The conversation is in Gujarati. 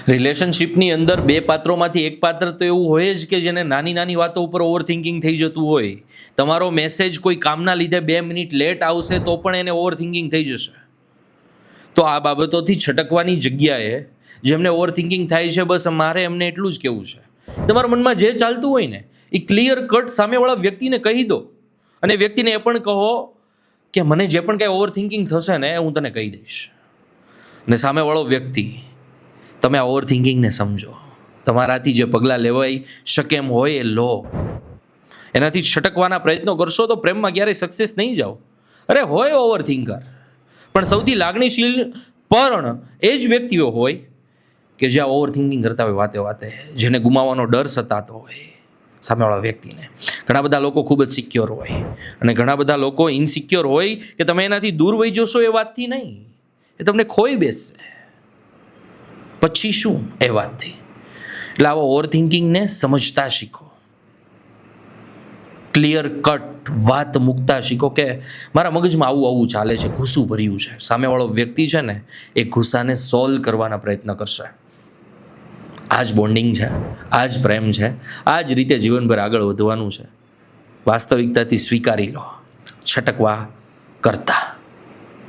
રિલેશનશિપની અંદર બે પાત્રોમાંથી એક પાત્ર તો એવું હોય જ કે જેને નાની નાની વાતો ઉપર ઓવર થિંકિંગ થઈ જતું હોય. તમારો મેસેજ કોઈ કામના લીધે 2 મિનિટ લેટ આવશે તો પણ એને ઓવર થિંકિંગ થઈ જશે. તો આ બાબતોથી છટકવાની જગ્યાએ જેમને ઓવર થિંકિંગ થાય છે, બસ મારે એમને એટલું જ કહેવું છે, તમારા મનમાં જે ચાલતું હોય ને એ ક્લિયર કટ સામેવાળા વ્યક્તિને કહી દો. અને વ્યક્તિને એ પણ કહો કે મને જે પણ કાંઈ ઓવર થિંકિંગ થશે ને હું તને કહી દઈશ. અને સામેવાળો વ્યક્તિ, તમે આ ઓવર થિંકિંગને સમજો, તમારાથી જે પગલાં લેવાઈ શકે એમ હોય એ લો. એનાથી છટકવાના પ્રયત્નો કરશો તો પ્રેમમાં ક્યારેય સક્સેસ નહીં જાઓ. અરે હોય ઓવર થિંકર, પણ સૌથી લાગણીશીલ પણ એ જ વ્યક્તિઓ હોય કે જે આ ઓવર થિંકિંગ કરતા હોય વાતે વાતે, જેને ગુમાવવાનો ડર સતાતો હોય સામેવાળા વ્યક્તિને. ઘણા બધા લોકો ખૂબ જ સિક્યોર હોય અને ઘણા બધા લોકો ઇનસિક્યોર હોય કે તમે એનાથી દૂર વહી જશો એ વાતથી નહીં, એ તમને ખોઈ બેસશે. પછી શું એ વાતથી? એટલે આવા ઓવર થિંકિંગને સમજતા શીખો, ક્લિયર કટ વાત મૂકતા શીખો કે મારા મગજમાં આવું આવું ચાલે છે, ગુસ્સું ભર્યું છે. સામેવાળો વ્યક્તિ છે ને એ ગુસ્સાને સોલ્વ કરવાના પ્રયત્ન કરશે. આ જ બોન્ડિંગ છે, આ જ પ્રેમ છે, આ જ રીતે જીવનભર આગળ વધવાનું છે. વાસ્તવિકતાથી સ્વીકારી લો, છટકવા કરતા.